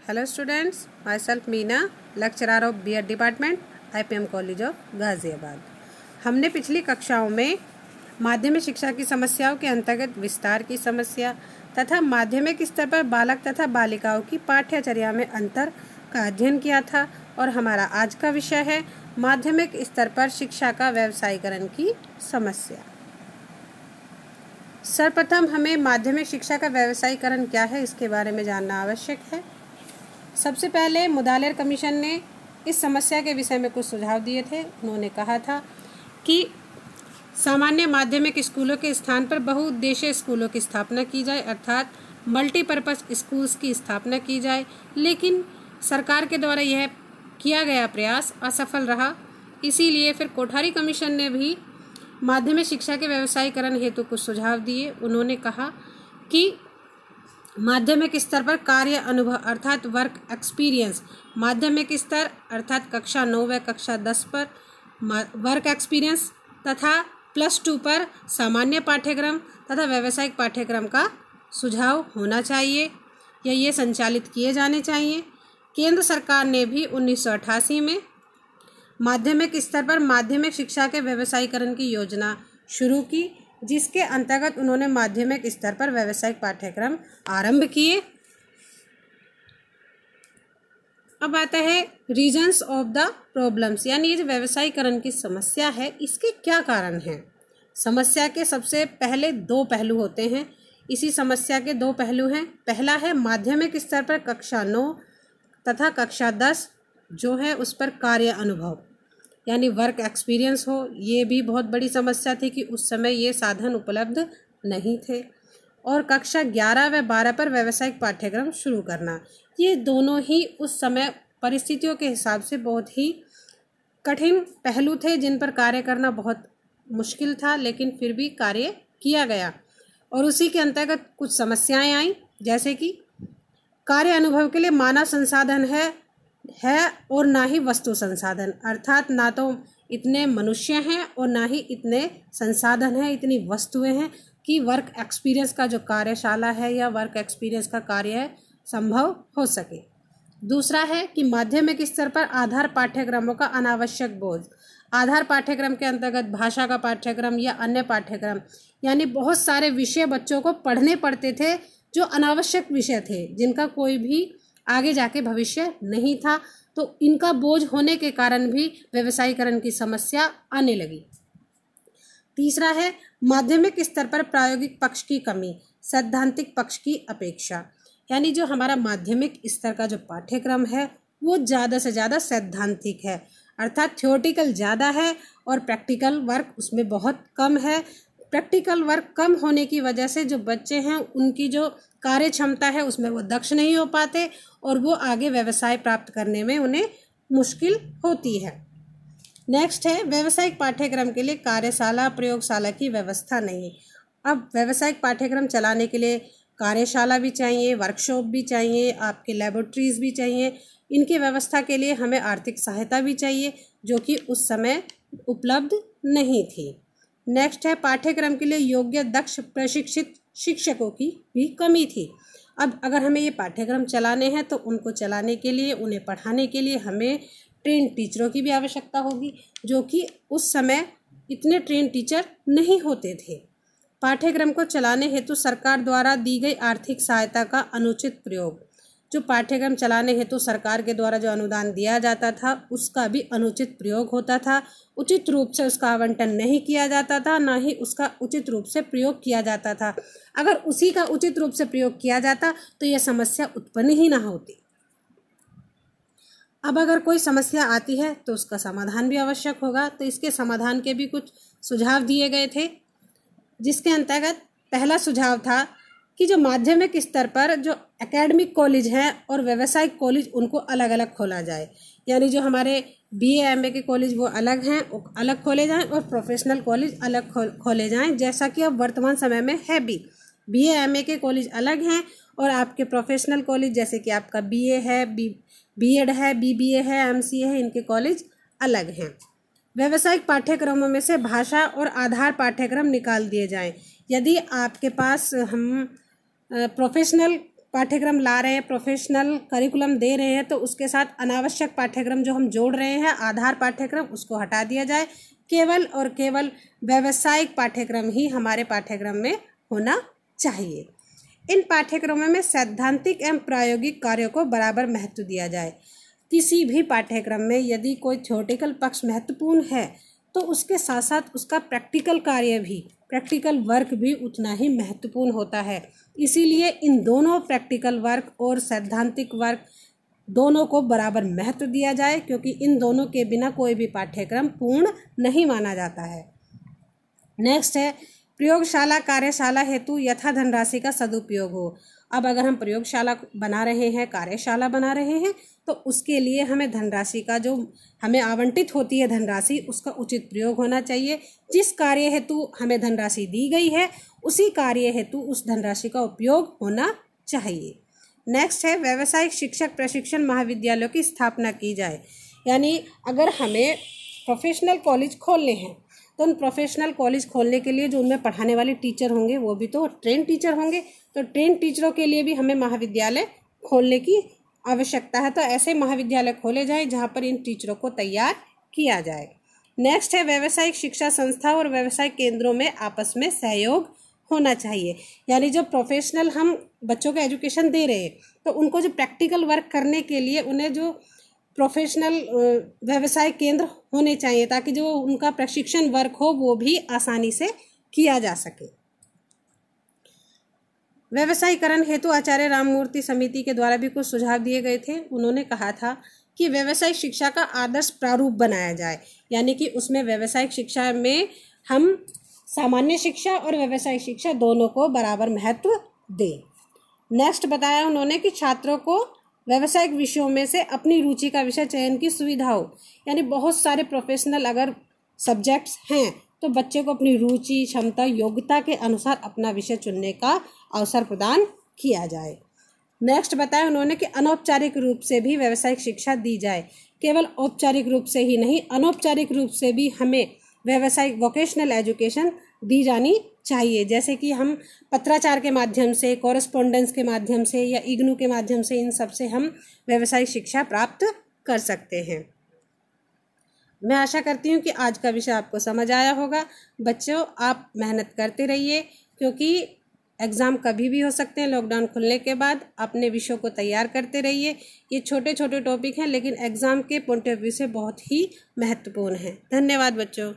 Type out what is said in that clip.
Hello students, myself Meena, lecturer of B.Ed Department, IPM College of Ghaziabad. हमने पिछली कक्षाओं में माध्यमिक शिक्षा की समस्याओं के अंतर्गत विस्तार की समस्या तथा माध्यमिक स्तर पर बालक तथा बालिकाओं की पाठ्यचर्या में अंतर का अध्ययन किया था और हमारा आज का विषय है माध्यमिक स्तर पर शिक्षा का व्यावसायीकरण की समस्या। सर्वप्रथम हमें माध्यमिक शिक्षा का व्यावसायीकरण क्या है इसके बारे में जानना आवश्यक है। सबसे पहले मुदालिर कमीशन ने इस समस्या के विषय में कुछ सुझाव दिए थे। उन्होंने कहा था कि सामान्य माध्यमिक स्कूलों के स्थान पर बहुउद्देशीय स्कूलों की स्थापना की जाए, अर्थात मल्टीपर्पज़ स्कूल्स की स्थापना की जाए, लेकिन सरकार के द्वारा यह किया गया प्रयास असफल रहा। इसीलिए फिर कोठारी कमीशन ने भी माध्यमिक शिक्षा के व्यावसायीकरण हेतु कुछ सुझाव दिए। उन्होंने कहा कि माध्यमिक स्तर पर कार्य अनुभव अर्थात वर्क एक्सपीरियंस, माध्यमिक स्तर अर्थात कक्षा 9 व कक्षा 10 पर वर्क एक्सपीरियंस तथा +2 पर सामान्य पाठ्यक्रम तथा व्यावसायिक पाठ्यक्रम का सुझाव होना चाहिए या ये संचालित किए जाने चाहिए। केंद्र सरकार ने भी 1988 में माध्यमिक स्तर पर माध्यमिक शिक्षा के व्यावसायीकरण की योजना शुरू की, जिसके अंतर्गत उन्होंने माध्यमिक स्तर पर व्यावसायिक पाठ्यक्रम आरंभ किए। अब आता है रीजन्स ऑफ द प्रॉब्लम्स, यानी ये जो व्यावसायीकरण की समस्या है इसके क्या कारण हैं। समस्या के सबसे पहले दो पहलू होते हैं। इसी समस्या के दो पहलू हैं। पहला है माध्यमिक स्तर पर कक्षा 9 तथा कक्षा 10 जो है उस पर कार्य अनुभव यानी वर्क एक्सपीरियंस हो। ये भी बहुत बड़ी समस्या थी कि उस समय ये साधन उपलब्ध नहीं थे। और कक्षा 11 व 12 पर व्यावसायिक पाठ्यक्रम शुरू करना, ये दोनों ही उस समय परिस्थितियों के हिसाब से बहुत ही कठिन पहलू थे जिन पर कार्य करना बहुत मुश्किल था, लेकिन फिर भी कार्य किया गया। और उसी के अंतर्गत कुछ समस्याएं आईं, जैसे कि कार्य अनुभव के लिए मानव संसाधन है और ना ही वस्तु संसाधन, अर्थात ना तो इतने मनुष्य हैं और ना ही इतने संसाधन हैं, इतनी वस्तुएं हैं कि वर्क एक्सपीरियंस का जो कार्यशाला है या वर्क एक्सपीरियंस का कार्य है संभव हो सके। दूसरा है कि माध्यमिक स्तर पर आधार पाठ्यक्रमों का अनावश्यक बोझ। आधार पाठ्यक्रम के अंतर्गत भाषा का पाठ्यक्रम या अन्य पाठ्यक्रम, यानी बहुत सारे विषय बच्चों को पढ़ने पड़ते थे जो अनावश्यक विषय थे, जिनका कोई भी आगे जाके भविष्य नहीं था। तो इनका बोझ होने के कारण भी व्यावसायीकरण की समस्या आने लगी। तीसरा है माध्यमिक स्तर पर प्रायोगिक पक्ष की कमी, सैद्धांतिक पक्ष की अपेक्षा, यानी जो हमारा माध्यमिक स्तर का जो पाठ्यक्रम है वो ज़्यादा से ज़्यादा सैद्धांतिक है, अर्थात थ्योरेटिकल ज़्यादा है और प्रैक्टिकल वर्क उसमें बहुत कम है। प्रैक्टिकल वर्क कम होने की वजह से जो बच्चे हैं उनकी जो कार्य क्षमता है उसमें वो दक्ष नहीं हो पाते और वो आगे व्यवसाय प्राप्त करने में उन्हें मुश्किल होती है। नेक्स्ट है व्यावसायिक पाठ्यक्रम के लिए कार्यशाला प्रयोगशाला की व्यवस्था नहीं। अब व्यावसायिक पाठ्यक्रम चलाने के लिए कार्यशाला भी चाहिए, वर्कशॉप भी चाहिए, आपके लैबोरेटरीज भी चाहिए। इनकी व्यवस्था के लिए हमें आर्थिक सहायता भी चाहिए जो कि उस समय उपलब्ध नहीं थी। नेक्स्ट है पाठ्यक्रम के लिए योग्य दक्ष प्रशिक्षित शिक्षकों की भी कमी थी। अब अगर हमें ये पाठ्यक्रम चलाने हैं तो उनको चलाने के लिए, उन्हें पढ़ाने के लिए हमें ट्रेन टीचरों की भी आवश्यकता होगी, जो कि उस समय इतने ट्रेन टीचर नहीं होते थे। पाठ्यक्रम को चलाने हेतु सरकार द्वारा दी गई आर्थिक सहायता का अनुचित प्रयोग, जो पाठ्यक्रम चलाने हेतु सरकार के द्वारा जो अनुदान दिया जाता था उसका भी अनुचित प्रयोग होता था। उचित रूप से उसका आवंटन नहीं किया जाता था, ना ही उसका उचित रूप से प्रयोग किया जाता था। अगर उसी का उचित रूप से प्रयोग किया जाता तो यह समस्या उत्पन्न ही ना होती। अब अगर कोई समस्या आती है तो उसका समाधान भी आवश्यक होगा, तो इसके समाधान के भी कुछ सुझाव दिए गए थे, जिसके अंतर्गत पहला सुझाव था कि जो माध्यमिक स्तर पर जो एकेडमिक कॉलेज हैं और व्यावसायिक कॉलेज उनको अलग अलग खोला जाए, यानी जो हमारे BA MA के कॉलेज वो अलग हैं, वो अलग खोले जाएं और प्रोफेशनल कॉलेज अलग खोले जाएं, जैसा कि अब वर्तमान समय में है भी। BA MA के कॉलेज अलग हैं और आपके प्रोफेशनल कॉलेज जैसे कि आपका BA है, B.Ed है, BBA है, MCA है, इनके कॉलेज अलग हैं। व्यावसायिक पाठ्यक्रमों में से भाषा और आधार पाठ्यक्रम निकाल दिए जाएं। यदि आपके पास हम प्रोफेशनल पाठ्यक्रम ला रहे हैं, प्रोफेशनल करिकुलम दे रहे हैं, तो उसके साथ अनावश्यक पाठ्यक्रम जो हम जोड़ रहे हैं, आधार पाठ्यक्रम, उसको हटा दिया जाए। केवल और केवल व्यावसायिक पाठ्यक्रम ही हमारे पाठ्यक्रम में होना चाहिए। इन पाठ्यक्रमों में सैद्धांतिक एवं प्रायोगिक कार्यों को बराबर महत्व दिया जाए। किसी भी पाठ्यक्रम में यदि कोई थ्योरेटिकल पक्ष महत्वपूर्ण है तो उसके साथ साथ उसका प्रैक्टिकल कार्य भी, प्रैक्टिकल वर्क भी उतना ही महत्वपूर्ण होता है। इसीलिए इन दोनों प्रैक्टिकल वर्क और सैद्धांतिक वर्क दोनों को बराबर महत्व दिया जाए, क्योंकि इन दोनों के बिना कोई भी पाठ्यक्रम पूर्ण नहीं माना जाता है। नेक्स्ट है प्रयोगशाला कार्यशाला हेतु यथा धनराशि का सदुपयोग हो। अब अगर हम प्रयोगशाला बना रहे हैं, कार्यशाला बना रहे हैं, तो उसके लिए हमें धनराशि का, जो हमें आवंटित होती है धनराशि, उसका उचित प्रयोग होना चाहिए। जिस कार्य हेतु हमें धनराशि दी गई है उसी कार्य हेतु उस धनराशि का उपयोग होना चाहिए। नेक्स्ट है व्यावसायिक शिक्षक प्रशिक्षण महाविद्यालयों की स्थापना की जाए। यानी अगर हमें प्रोफेशनल कॉलेज खोलने हैं तो उन प्रोफेशनल कॉलेज खोलने के लिए जो उनमें पढ़ाने वाले टीचर होंगे वो भी तो ट्रेन टीचर होंगे, तो ट्रेन टीचरों के लिए भी हमें महाविद्यालय खोलने की आवश्यकता है। तो ऐसे महाविद्यालय खोले जाएं जहां पर इन टीचरों को तैयार किया जाए। नेक्स्ट है व्यावसायिक शिक्षा संस्था और व्यावसायिक केंद्रों में आपस में सहयोग होना चाहिए। यानी जब प्रोफेशनल हम बच्चों को एजुकेशन दे रहे हैं तो उनको जो प्रैक्टिकल वर्क करने के लिए उन्हें जो प्रोफेशनल व्यवसाय केंद्र होने चाहिए, ताकि जो उनका प्रशिक्षण वर्क हो वो भी आसानी से किया जा सके। व्यवसायीकरण हेतु आचार्य राममूर्ति समिति के द्वारा भी कुछ सुझाव दिए गए थे। उन्होंने कहा था कि व्यावसायिक शिक्षा का आदर्श प्रारूप बनाया जाए, यानी कि उसमें व्यावसायिक शिक्षा में हम सामान्य शिक्षा और व्यावसायिक शिक्षा दोनों को बराबर महत्व दें। नेक्स्ट बताया उन्होंने कि छात्रों को व्यावसायिक विषयों में से अपनी रुचि का विषय चयन की सुविधा हो। यानी बहुत सारे प्रोफेशनल अगर सब्जेक्ट्स हैं तो बच्चे को अपनी रुचि, क्षमता, योग्यता के अनुसार अपना विषय चुनने का अवसर प्रदान किया जाए। नेक्स्ट बताया उन्होंने कि अनौपचारिक रूप से भी व्यावसायिक शिक्षा दी जाए। केवल औपचारिक रूप से ही नहीं, अनौपचारिक रूप से भी हमें व्यावसायिक वोकेशनल एजुकेशन दी जानी चाहिए। जैसे कि हम पत्राचार के माध्यम से, कॉरेस्पॉन्डेंस के माध्यम से या इग्नू के माध्यम से, इन सब से हम व्यावसायिक शिक्षा प्राप्त कर सकते हैं। मैं आशा करती हूँ कि आज का विषय आपको समझ आया होगा। बच्चों, आप मेहनत करते रहिए, क्योंकि एग्ज़ाम कभी भी हो सकते हैं। लॉकडाउन खुलने के बाद अपने विषयों को तैयार करते रहिए। ये छोटे छोटे टॉपिक हैं, लेकिन एग्ज़ाम के पॉइंट ऑफ व्यू से बहुत ही महत्वपूर्ण हैं। धन्यवाद बच्चों।